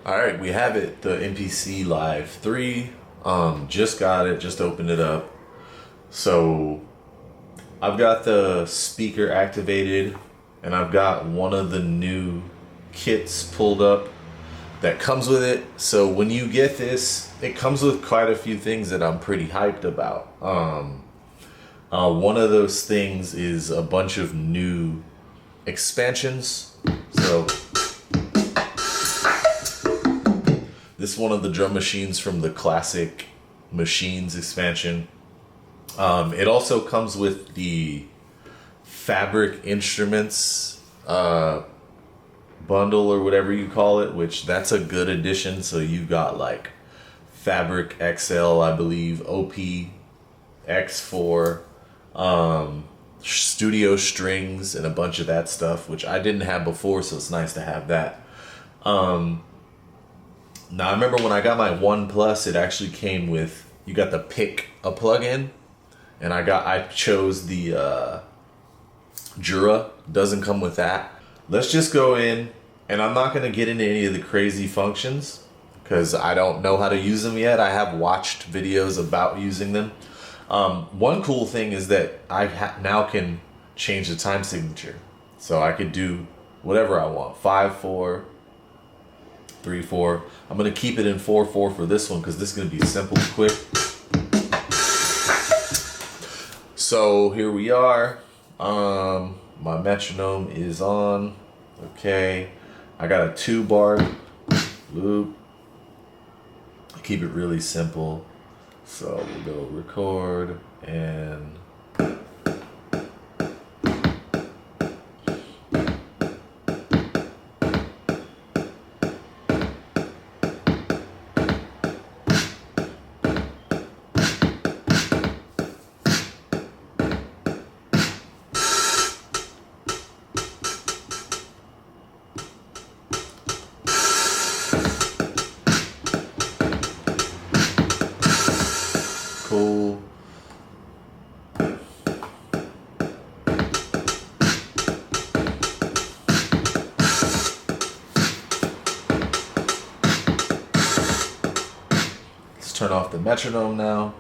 All right, we have it, the MPC Live III. Just got it, just opened it up. So I've got the speaker activated and I've got one of the new kits pulled up that comes with it. So when you get this, it comes with quite a few things that I'm pretty hyped about. One of those things is a bunch of new expansions. So this is one of the drum machines from the Classic Machines expansion. It also comes with the Fabric Instruments bundle or whatever you call it, which that's a good addition. So you've got like Fabric XL, I believe, OP X4, studio strings, and a bunch of that stuff, which I didn't have before, so it's nice to have that. Now I remember when I got my One Plus, it actually came with, you got the pick a plug-in, and I chose the Jura. Doesn't come with that. Let's just go in, and I'm not gonna get into any of the crazy functions because I don't know how to use them yet. I have watched videos about using them. One cool thing is that I now can change the time signature, so I could do whatever I want. 5/4. 3/4. I'm gonna keep it in 4/4 for this one because this is gonna be simple, quick. So here we are. My metronome is on. Okay, I got a 2-bar loop. I keep it really simple. So we'll go record and cool. Let's turn off the metronome now.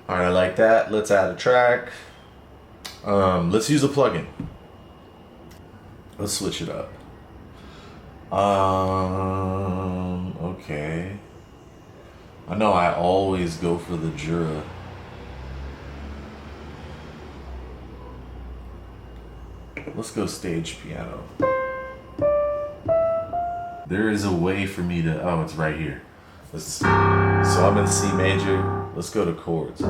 All right, I like that. Let's add a track. Let's use a plugin. Let's switch it up. Okay. I know I always go for the Jura. Let's go stage piano. There is a way for me to, oh, it's right here. So I'm in C major. Let's go to chords. All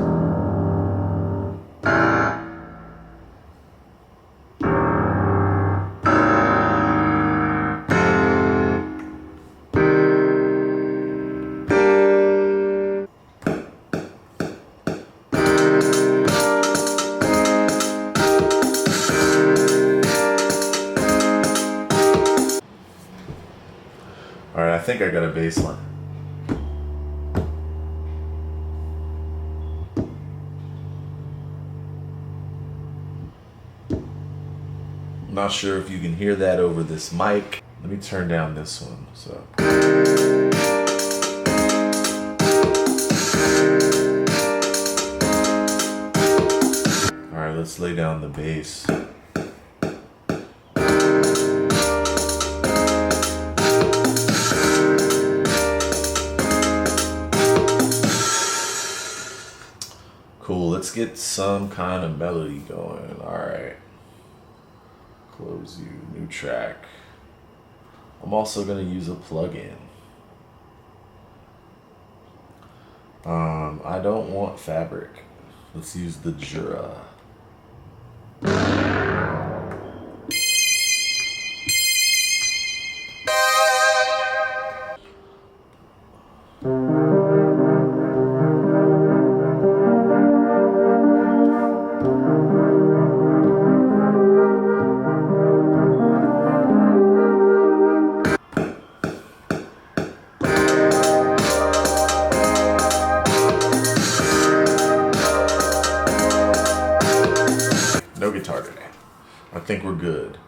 right, I think I got a bass line. Not sure if you can hear that over this mic. Let me turn down this one. So. All right, let's lay down the bass. Cool, let's get some kind of melody going. All right. Close you, new track. I'm also gonna use a plugin. I don't want fabric. Let's use the Jura. No guitar today. I think we're good.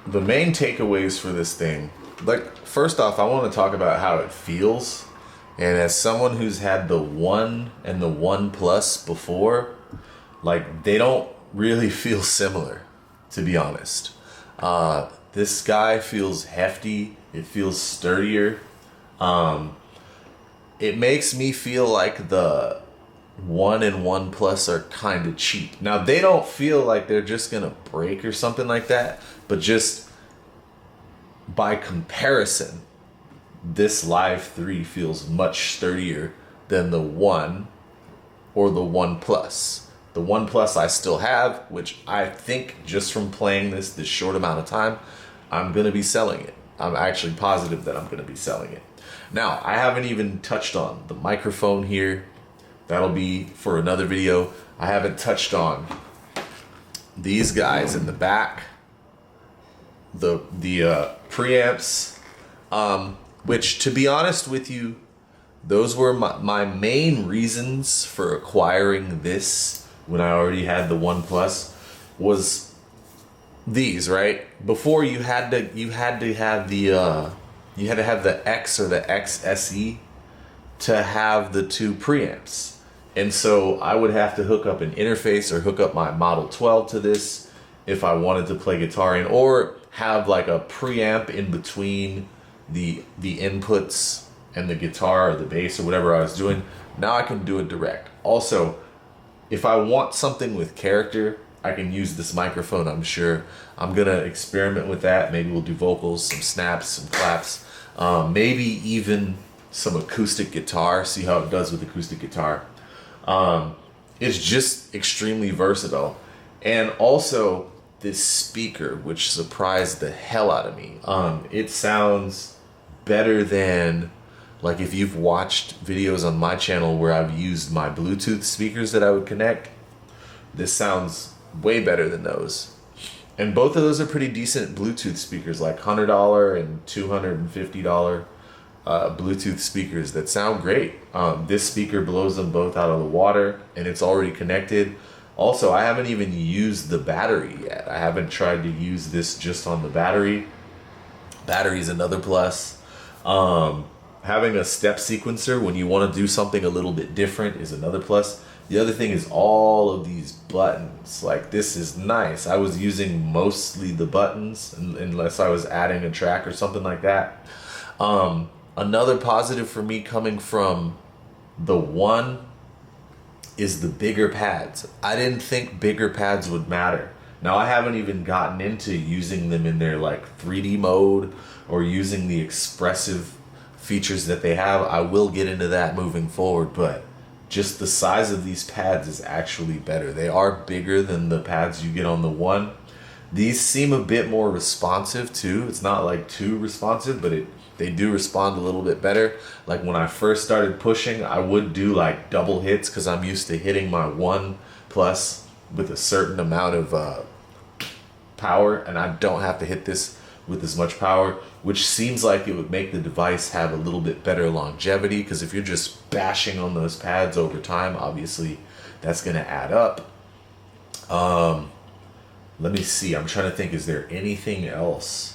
The main takeaways for this thing, like, first off, I want to talk about how it feels. And as someone who's had the One and the One Plus before, like, they don't really feel similar, to be honest. This guy feels hefty. It feels sturdier. It makes me feel like the One and One Plus are kind of cheap. Now, they don't feel like they're just going to break or something like that, but just by comparison, this Live 3 feels much sturdier than the One or the One Plus. The One Plus I still have, which I think just from playing this short amount of time, I'm going to be selling it. I'm actually positive that I'm going to be selling it. Now, I haven't even touched on the microphone here. That'll be for another video. I haven't touched on these guys in the back, the preamps, which, to be honest with you, those were my main reasons for acquiring this when I already had the One Plus, was these, right? Before you had to have the X or the XSE to have the two preamps. And so I would have to hook up an interface or hook up my Model 12 to this if I wanted to play guitar in, or have like a preamp in between the inputs and the guitar or the bass or whatever I was doing. Now I can do it direct. Also, if I want something with character, I can use this microphone, I'm sure. I'm gonna experiment with that. Maybe we'll do vocals, some snaps, some claps, maybe even some acoustic guitar, see how it does with acoustic guitar. It's just extremely versatile. And also this speaker, which surprised the hell out of me. It sounds better than, like, if you've watched videos on my channel where I've used my Bluetooth speakers that I would connect, this sounds way better than those. And both of those are pretty decent Bluetooth speakers, like $100 and $250 Bluetooth speakers that sound great. This speaker blows them both out of the water, and it's already connected. Also, I haven't even used the battery yet. I haven't tried to use this just on the battery. Battery is another plus. Having a step sequencer when you want to do something a little bit different is another plus. The other thing is all of these buttons. Like, this is nice. I was using mostly the buttons unless I was adding a track or something like that. Another positive for me coming from the One is the bigger pads. I didn't think bigger pads would matter. Now, I haven't even gotten into using them in their like 3D mode or using the expressive features that they have. I will get into that moving forward, but just the size of these pads is actually better. They are bigger than the pads you get on the One. These seem a bit more responsive too. It's not like too responsive, but they do respond a little bit better. Like when I first started pushing, I would do like double hits because I'm used to hitting my One Plus with a certain amount of power, and I don't have to hit this with as much power, which seems like it would make the device have a little bit better longevity, because if you're just bashing on those pads over time, obviously that's going to add up. Let me see. I'm trying to think, is there anything else?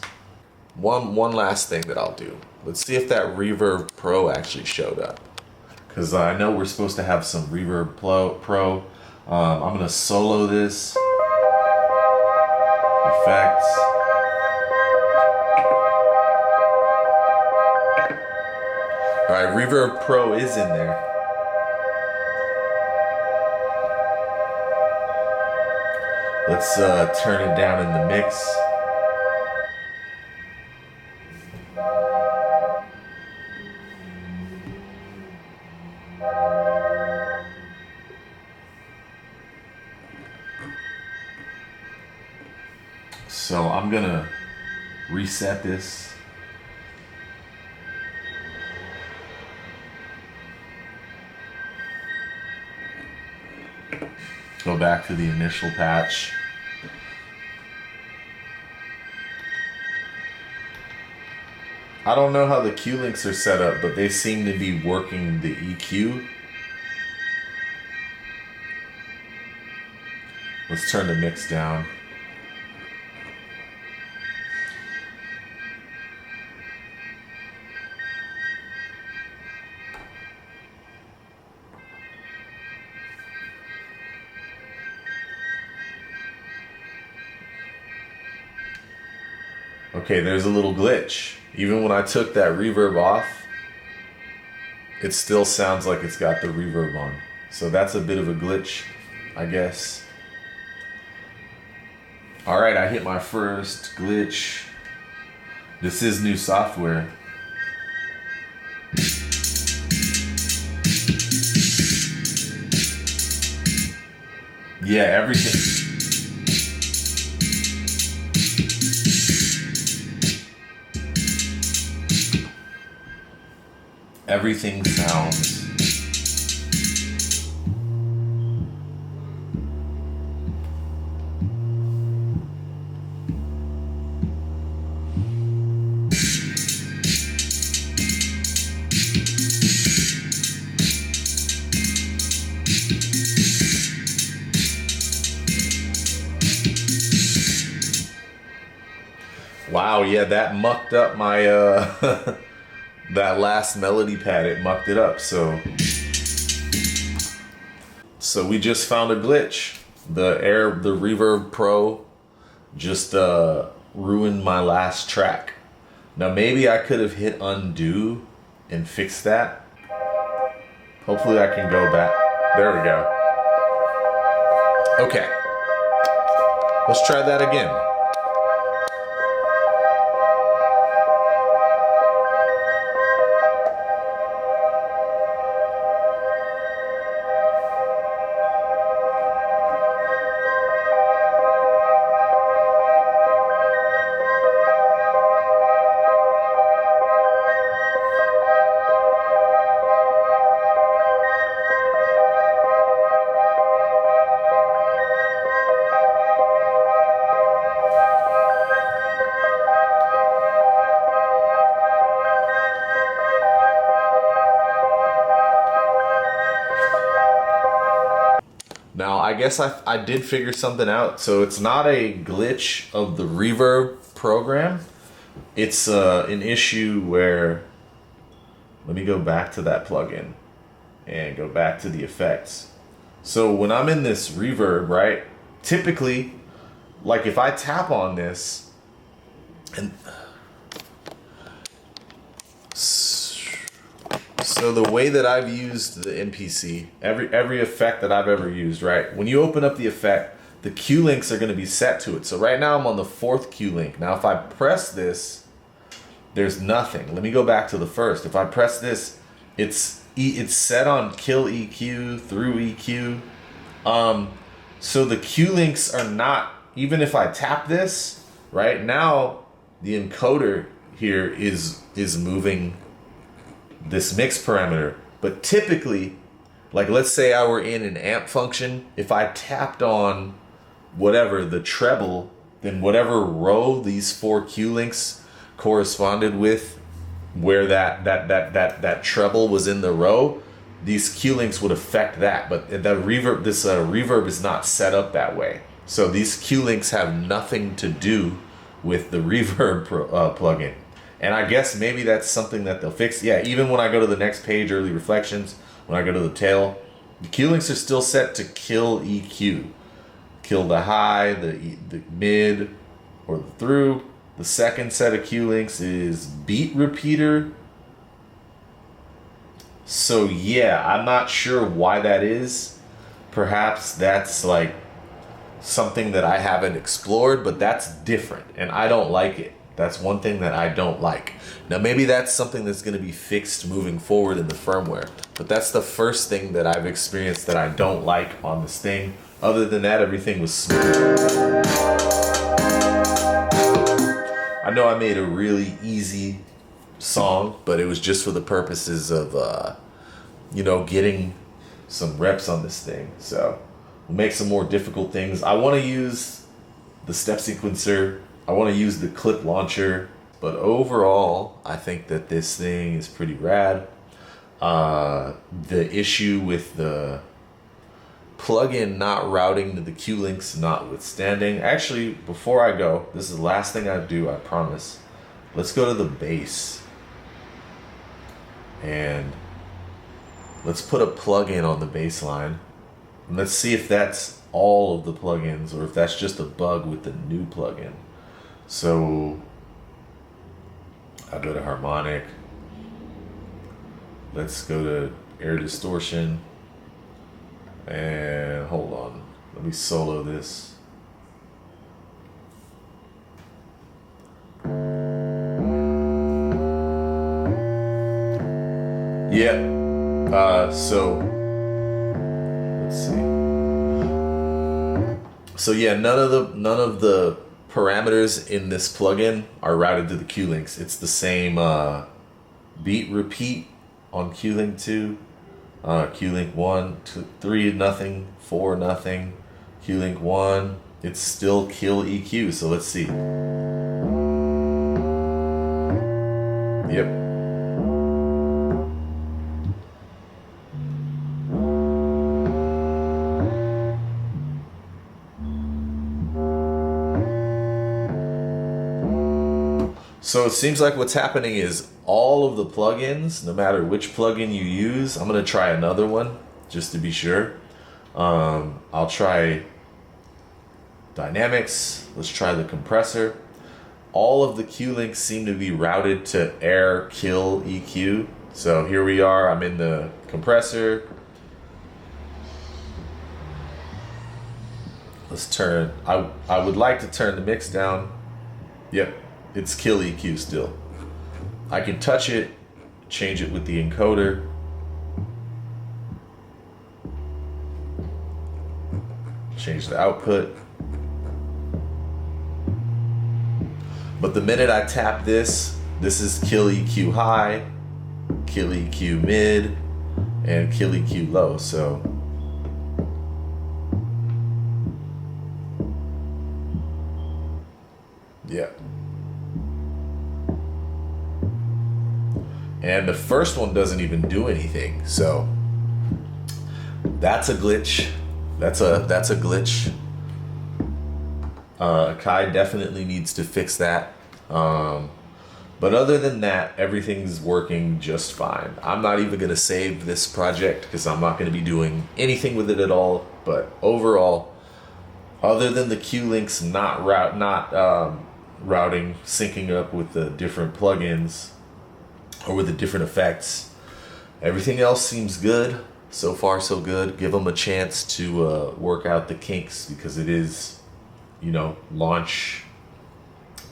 One last thing that I'll do. Let's see if that Reverb Pro actually showed up, because I know we're supposed to have some Reverb Pro. I'm going to solo this. effects. All right, Reverb Pro is in there. Let's turn it down in the mix. So I'm gonna reset this. Go back to the initial patch. I don't know how the Q links are set up, but they seem to be working the EQ. Let's turn the mix down. Okay, there's a little glitch. Even when I took that reverb off, it still sounds like it's got the reverb on. So that's a bit of a glitch, I guess. All right, I hit my first glitch. This is new software. Yeah, everything. Everything sounds wow, yeah, that mucked up my that last melody pad, it mucked it up. So we just found a glitch. The Reverb Pro just ruined my last track. Now maybe I could have hit undo and fixed that. Hopefully I can go back. There we go. Okay, let's try that again. Now, I guess I did figure something out. So it's not a glitch of the Reverb program. It's an issue where, let me go back to that plugin and go back to the effects. So when I'm in this reverb, right, typically, like if I tap on this, and so the way that I've used the MPC, every effect that I've ever used, right? When you open up the effect, the Q links are going to be set to it. So right now I'm on the 4th Q link. Now if I press this, there's nothing. Let me go back to the first. If I press this, it's set on kill EQ through EQ. So the Q links are not, even if I tap this, right now the encoder here is moving this mix parameter. But typically, like let's say I were in an amp function, if I tapped on whatever the treble, then whatever row these 4 Q links corresponded with, where that treble was in the row, these Q links would affect that. But the reverb, this reverb is not set up that way. So these Q links have nothing to do with the reverb plugin. And I guess maybe that's something that they'll fix. Yeah, even when I go to the next page, early reflections, when I go to the tail, the Q links are still set to kill EQ. Kill the high, the mid, or the through. The second set of Q links is beat repeater. So yeah, I'm not sure why that is. Perhaps that's like something that I haven't explored, but that's different and I don't like it. That's one thing that I don't like. Now maybe that's something that's going to be fixed moving forward in the firmware, but that's the first thing that I've experienced that I don't like on this thing. Other than that, everything was smooth. I know I made a really easy song, but it was just for the purposes of you know, getting some reps on this thing. So we'll make some more difficult things. I want to use the step sequencer. I want to use the clip launcher. But overall, I think that this thing is pretty rad. The issue with the plugin not routing to the Q links notwithstanding. Actually, before I go, this is the last thing I do, I promise. Let's go to the bass. And let's put a plugin on the bass line. And let's see if that's all of the plugins or if that's just a bug with the new plugin. So I'll go to harmonic. Let's go to air distortion. And hold on, let me solo this. Yeah. So let's see. So yeah, none of the parameters in this plugin are routed to the Q links. It's the same beat repeat on Q link 2, Q link 1, 2, 3 nothing, 4 nothing, Q link 1. It's still kill EQ. So let's see. Yep. So it seems like what's happening is all of the plugins, no matter which plugin you use, I'm going to try another one just to be sure. I'll try dynamics. Let's try the compressor. All of the Q links seem to be routed to air kill EQ. So here we are. I'm in the compressor. Let's turn. I would like to turn the mix down. Yep. It's kill EQ still. I can touch it, change it with the encoder. Change the output. But the minute I tap this is kill EQ high, kill EQ mid, and kill EQ low. So yeah. And the first one doesn't even do anything, so that's a glitch. That's a glitch. Akai definitely needs to fix that. But other than that, everything's working just fine. I'm not even gonna save this project because I'm not gonna be doing anything with it at all. But overall, other than the Q links not routing, syncing up with the different plugins, or with the different effects, everything else seems good. So far so good. Give them a chance to work out the kinks because it is, you know, launch.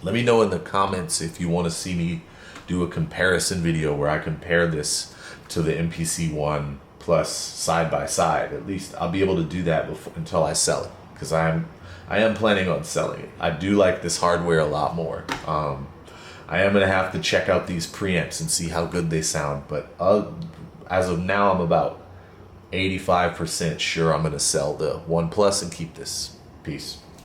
Let me know in the comments if you want to see me do a comparison video where I compare this to the MPC One Plus side by side. At least I'll be able to do that until I sell it, because I am planning on selling it. I do like this hardware a lot more. I am going to have to check out these preamps and see how good they sound, but as of now, I'm about 85% sure I'm going to sell the One Plus and keep this. Peace.